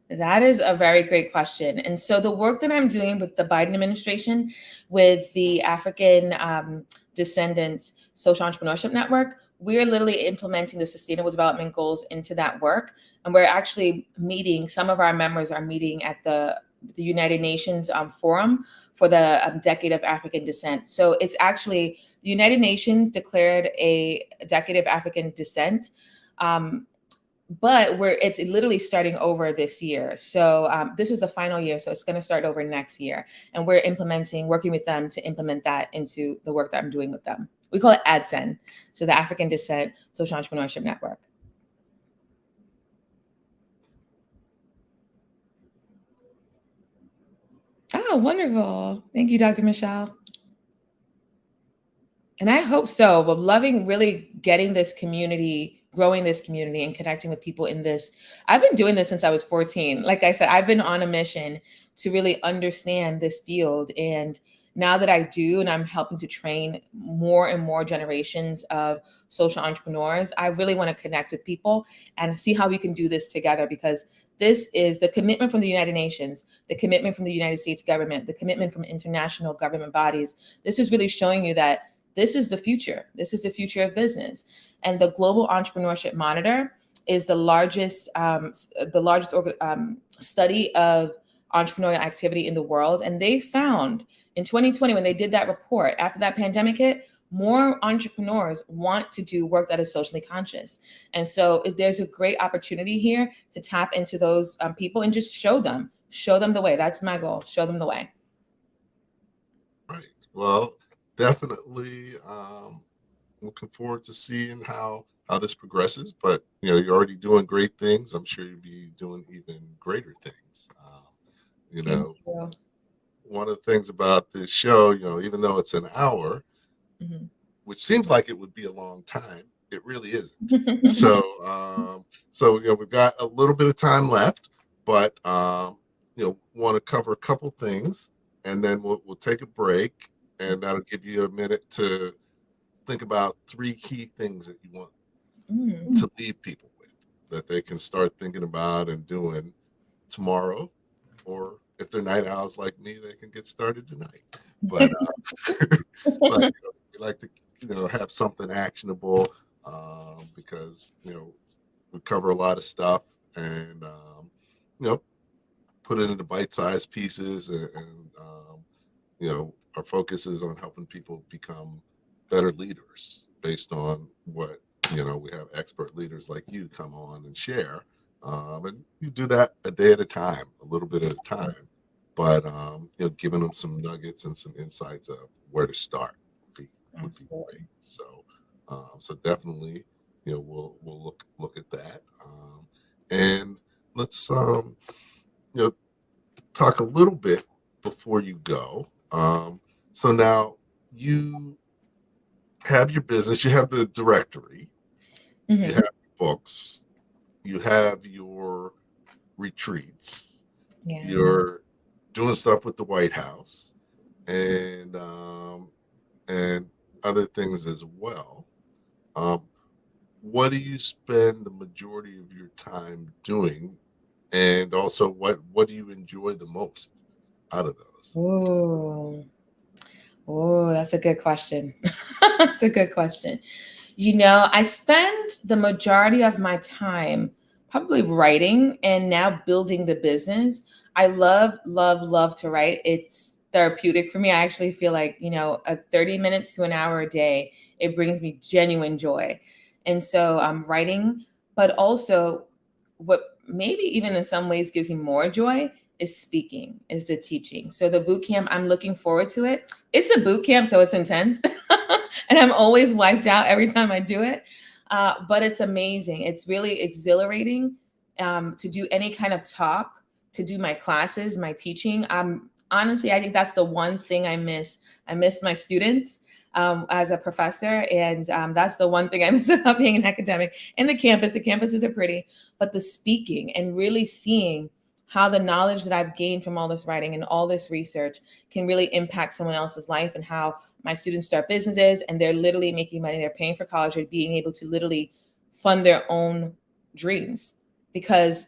That is a very great question. And so the work that I'm doing with the Biden administration, with the African Descendants Social Entrepreneurship Network, we're literally implementing the Sustainable Development Goals into that work. And we're actually meeting, some of our members are meeting at the United Nations Forum for the Decade of African Descent. So it's actually, the United Nations declared a Decade of African Descent, but it's literally starting over this year. So this was the final year, so it's going to start over next year. And we're working with them to implement that into the work that I'm doing with them. We call it ADSEN, so the African Descent Social Entrepreneurship Network. Oh, wonderful. Thank you, Dr. Michelle. And I hope so. But loving really getting this community, growing this community and connecting with people in this. I've been doing this since I was 14. Like I said, I've been on a mission to really understand this field. And now that I do, and I'm helping to train more and more generations of social entrepreneurs, I really want to connect with people and see how we can do this together, because this is the commitment from the United Nations, the commitment from the United States government, the commitment from international government bodies. This is really showing you that this is the future. This is the future of business. And the Global Entrepreneurship Monitor is the largest study of entrepreneurial activity in the world. And they found in 2020, when they did that report, after that pandemic hit, more entrepreneurs want to do work that is socially conscious. And so there's a great opportunity here to tap into those people and just show them the way. That's my goal. Show them the way. Right. Well, definitely looking forward to seeing how this progresses. But, you're already doing great things. I'm sure you'll be doing even greater things. One of the things about this show, even though it's an hour, which seems like it would be a long time, it really isn't. So we've got a little bit of time left, but want to cover a couple things, and then we'll take a break, and that'll give you a minute to think about 3 key things that you want to leave people with, that they can start thinking about and doing tomorrow, or if they're night owls like me, they can get started tonight. But, we like to have something actionable, because we cover a lot of stuff, and put it into bite-sized pieces, and our focus is on helping people become better leaders based on what we have expert leaders like you come on and share, and you do that a day at a time, a little bit at a time, but giving them some nuggets and some insights of where to start would be great. So definitely we'll look at that, and let's talk a little bit before you go. So now you have your business, you have the directory, you have books, you have your retreats, you're doing stuff with the White House, and other things as well. What do you spend the majority of your time doing, and also what do you enjoy the most out of those? Oh, that's a good question. That's a good question. I spend the majority of my time probably writing and now building the business. I love, love, love to write. It's therapeutic for me. I actually feel like, a 30 minutes to an hour a day, it brings me genuine joy. And so I'm writing, but also what maybe even in some ways gives me more joy is speaking, is the teaching. So the boot camp, I'm looking forward to it. It's a boot camp, so it's intense. And I'm always wiped out every time I do it. But it's amazing. It's really exhilarating to do any kind of talk, to do my classes, my teaching. Honestly, I think that's the one thing I miss. I miss my students as a professor. And that's the one thing I miss about being an academic. And the campuses are pretty, but the speaking and really seeing how the knowledge that I've gained from all this writing and all this research can really impact someone else's life, and how my students start businesses and they're literally making money. They're paying for college, or being able to literally fund their own dreams because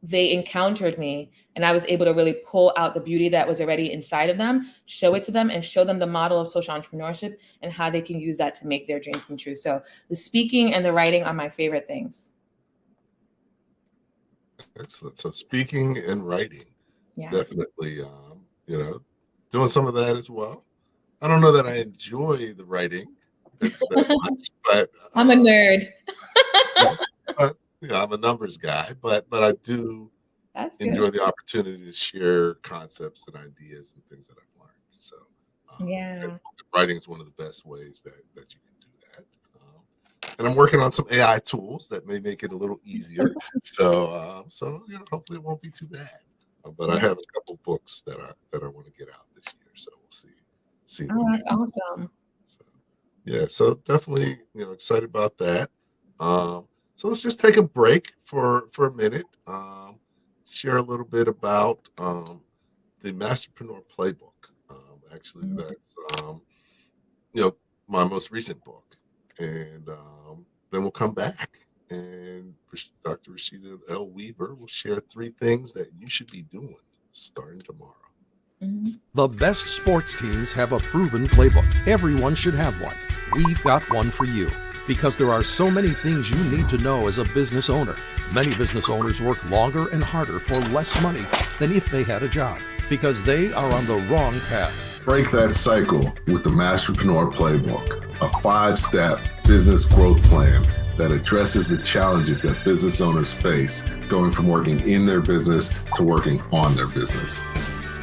they encountered me and I was able to really pull out the beauty that was already inside of them, show it to them, and show them the model of social entrepreneurship and how they can use that to make their dreams come true. So the speaking and the writing are my favorite things. Excellent. So speaking and writing, Yeah. definitely, doing some of that as well. I don't know that I enjoy the writing that much, but I'm a nerd. but, I'm a numbers guy, but I do That's good. enjoy the opportunity to share concepts and ideas and things that I've learned. So Yeah. writing is one of the best ways that you can do that. And I'm working on some AI tools that may make it a little easier. So hopefully it won't be too bad. But I have a couple books that I want to get out this year. So we'll see. Oh, that's awesome. So definitely, excited about that. So let's just take a break for a minute. Share a little bit about the Masterpreneur Playbook. Actually, that's my most recent book, and then we'll come back, and Dr. Rasheda L. Weaver will share 3 things that you should be doing starting tomorrow. The best sports teams have a proven playbook. Everyone should have one. We've got one for you, because there are so many things you need to know as a business owner. Many business owners work longer and harder for less money than if they had a job, because they are on the wrong path. Break that cycle with the Masterpreneur Playbook, a 5-step business growth plan that addresses the challenges that business owners face going from working in their business to working on their business.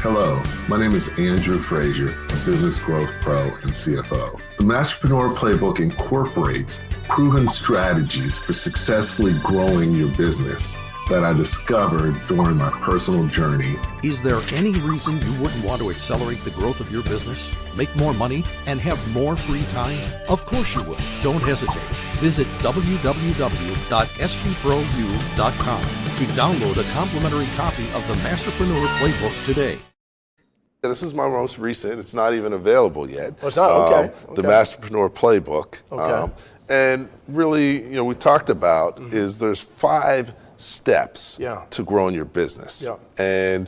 Hello, my name is Andrew Frazier, a business growth pro and CFO. The Masterpreneur Playbook incorporates proven strategies for successfully growing your business that I discovered during my personal journey. Is there any reason you wouldn't want to accelerate the growth of your business, make more money, and have more free time? Of course you would. Don't hesitate. Visit www.spprou.com to download a complimentary copy of the Masterpreneur Playbook today. This is my most recent. It's not even available yet. Oh, it's not? Okay. The Masterpreneur Playbook. Okay. And really, we talked about is there's 5 steps to growing your business. Yeah. And,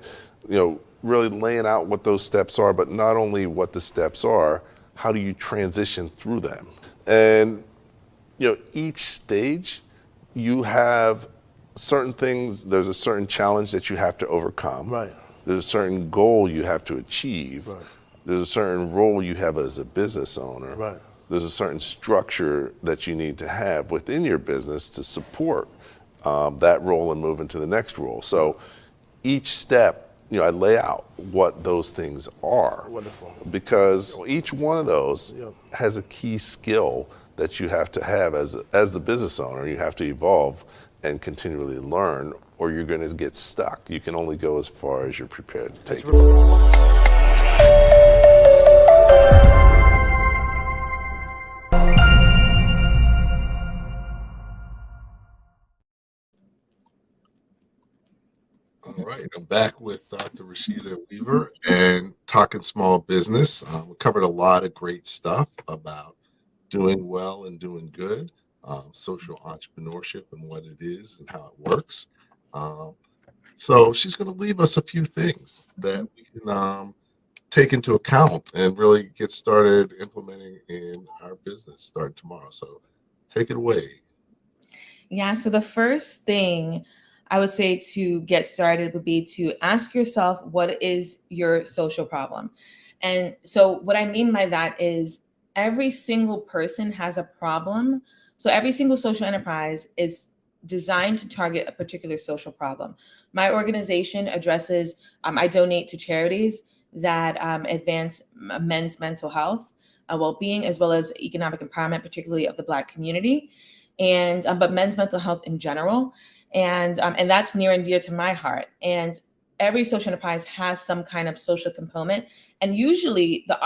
really laying out what those steps are, but not only what the steps are, how do you transition through them? And, each stage, you have certain things, there's a certain challenge that you have to overcome. Right. There's a certain goal you have to achieve. Right. There's a certain role you have as a business owner. Right. There's a certain structure that you need to have within your business to support that role and move into the next role. So each step, I lay out what those things are. Wonderful. Because each one of those has a key skill that you have to have as the business owner. You have to evolve and continually learn, or you're going to get stuck. You can only go as far as you're prepared to take it. All right, I'm back with Dr. Rasheda Weaver and talking small business. We covered a lot of great stuff about doing well and doing good, social entrepreneurship and what it is and how it works. So she's going to leave us a few things that we can take into account and really get started implementing in our business starting tomorrow. So take it away. Yeah, so the first thing I would say to get started would be to ask yourself, what is your social problem? And so what I mean by that is every single person has a problem. So every single social enterprise is designed to target a particular social problem. My organization addresses, I donate to charities that advance men's mental health, well-being, as well as economic empowerment, particularly of the Black community, and but men's mental health in general, and that's near and dear to my heart. And every social enterprise has some kind of social component, and usually the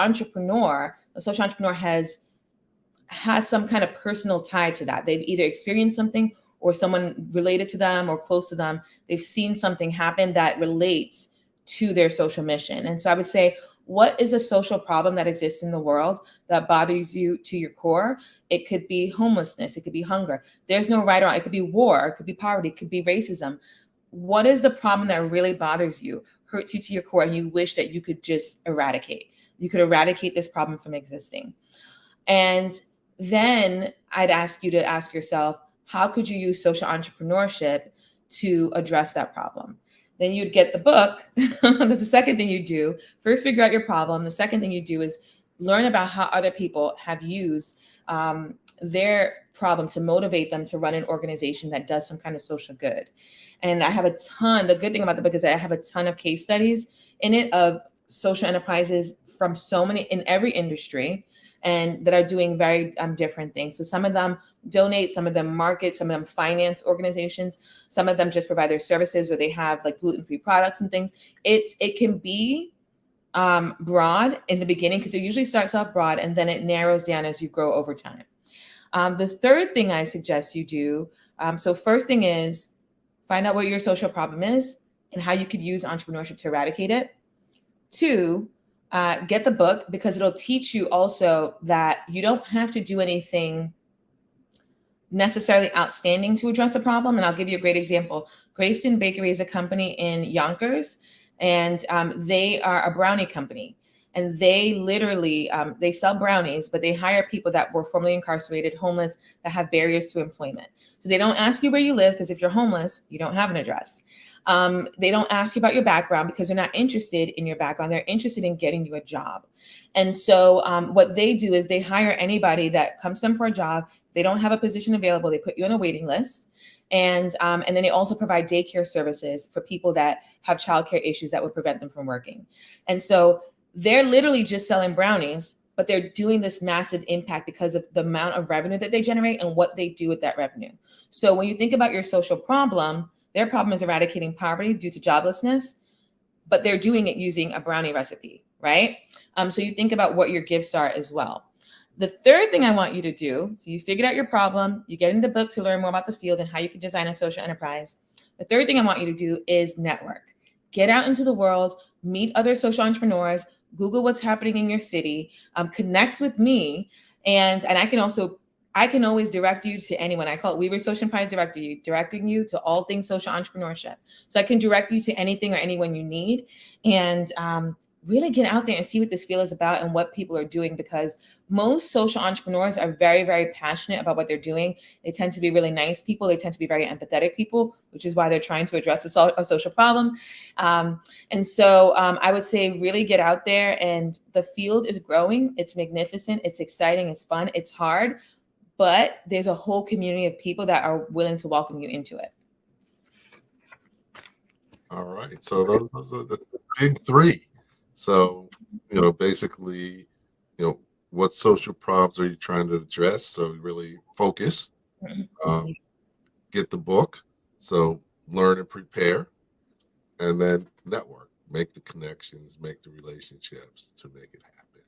social entrepreneur has some kind of personal tie to that. They've either experienced something, or someone related to them or close to them, they've seen something happen that relates to their social mission. And so I would say, what is a social problem that exists in the world that bothers you to your core? It could be homelessness, it could be hunger. There's no right or wrong. It could be war, it could be poverty, it could be racism. What is the problem that really bothers you, hurts you to your core, and you wish that you could just eradicate? You could eradicate this problem from existing. And then I'd ask you to ask yourself, how could you use social entrepreneurship to address that problem? Then you'd get the book. That's the second thing you do. First, figure out your problem. The second thing you do is learn about how other people have used their problem to motivate them to run an organization that does some kind of social good. And I have the good thing about the book is that I have a ton of case studies in it of social enterprises from so many, in every industry, and that are doing very different things. So some of them donate, some of them market, some of them finance organizations, some of them just provide their services, or they have like gluten-free products and things. It can be broad in the beginning, because it usually starts off broad and then it narrows down as you grow over time. The third thing I suggest you do, so first thing is find out what your social problem is and how you could use entrepreneurship to eradicate it. 2, get the book, because it'll teach you also that you don't have to do anything necessarily outstanding to address a problem. And I'll give you a great example. Greyston Bakery is a company in Yonkers, and they are a brownie company. And they literally, they sell brownies, but they hire people that were formerly incarcerated, homeless, that have barriers to employment. So they don't ask you where you live, because if you're homeless, you don't have an address. They don't ask you about your background, because they're not interested in your background. They're interested in getting you a job. And so what they do is they hire anybody that comes to them for a job. They don't have a position available. They put you on a waiting list. And then they also provide daycare services for people that have childcare issues that would prevent them from working. And so they're literally just selling brownies, but they're doing this massive impact because of the amount of revenue that they generate and what they do with that revenue. So when you think about your social problem, their problem is eradicating poverty due to joblessness, but they're doing it using a brownie recipe, right? So you think about what your gifts are as well. The third thing I want you to do, so you figured out your problem, you get in the book to learn more about the field and how you can design a social enterprise. The third thing I want you to do is network. Get out into the world, meet other social entrepreneurs, Google what's happening in your city, connect with me, and I can always direct you to anyone. I call it Weaver Social Enterprise Directory, directing you to all things social entrepreneurship. So I can direct you to anything or anyone you need, and really get out there and see what this field is about and what people are doing, because most social entrepreneurs are very, very passionate about what they're doing. They tend to be really nice people. They tend to be very empathetic people, which is why they're trying to address a social problem. And so I would say really get out there, and the field is growing. It's magnificent. It's exciting. It's fun. It's hard, but there's a whole community of people that are willing to welcome you into it. All right. So those are the big 3. So, basically, what social problems are you trying to address? So really focus, get the book. So learn and prepare, and then network, make the connections, make the relationships to make it happen.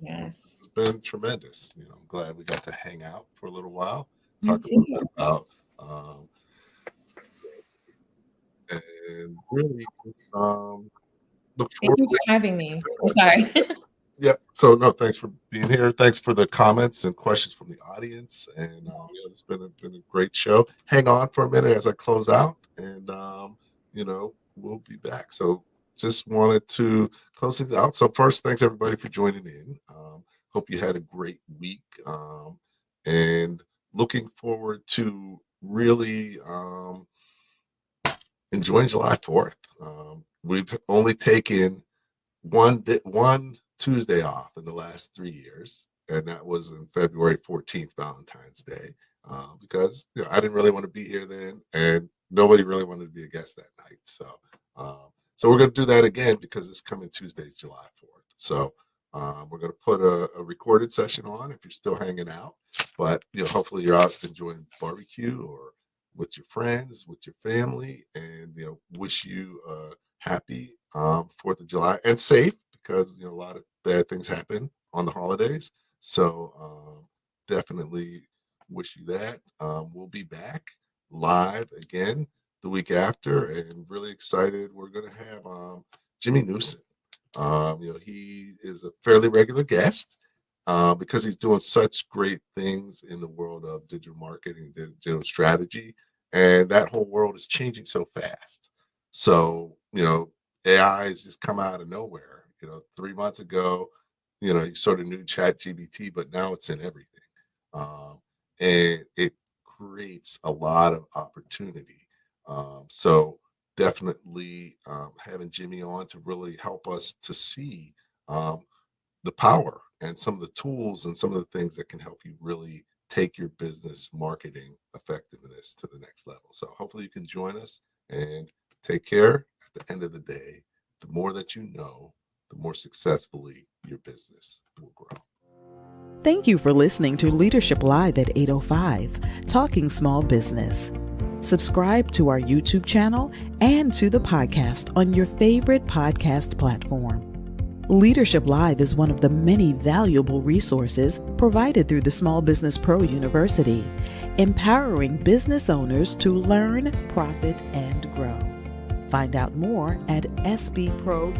Yes. It's been tremendous. I'm glad we got to hang out for a little while, talk a little bit about, and really look Thank you forward for having me. I'm sorry. Yeah. So no, thanks for being here. Thanks for the comments and questions from the audience. And it's been a great show. Hang on for a minute as I close out, and we'll be back. So just wanted to close it out. So first, thanks everybody for joining in. Hope you had a great week, and looking forward to really enjoying July 4th. We've only taken one Tuesday off in the last 3 years, and that was in February 14th, Valentine's Day, because I didn't really want to be here then, and nobody really wanted to be a guest that night. So we're going to do that again because it's coming Tuesday, July 4th. So we're going to put a recorded session on if you're still hanging out, but hopefully you're out enjoying barbecue or with your friends, with your family, and wish you a happy 4th of July and safe, because a lot of bad things happen on the holidays. So definitely wish you that. We'll be back live again the week after, and really excited. We're going to have Jimmy Newsom. He is a fairly regular guest because he's doing such great things in the world of digital marketing, digital strategy, and that whole world is changing so fast. So, AI has just come out of nowhere. 3 months ago, you sort of knew ChatGPT, but now it's in everything. And it creates a lot of opportunity. So definitely having Jimmy on to really help us to see the power and some of the tools and some of the things that can help you really take your business marketing effectiveness to the next level. So hopefully you can join us, and take care. At the end of the day, the more that you know, the more successfully your business will grow. Thank you for listening to Leadership Live at 8:05, Talking Small Business. Subscribe to our YouTube channel and to the podcast on your favorite podcast platform. Leadership Live is one of the many valuable resources provided through the Small Business Pro University, empowering business owners to learn, profit, and grow. Find out more at sbpro.u.com.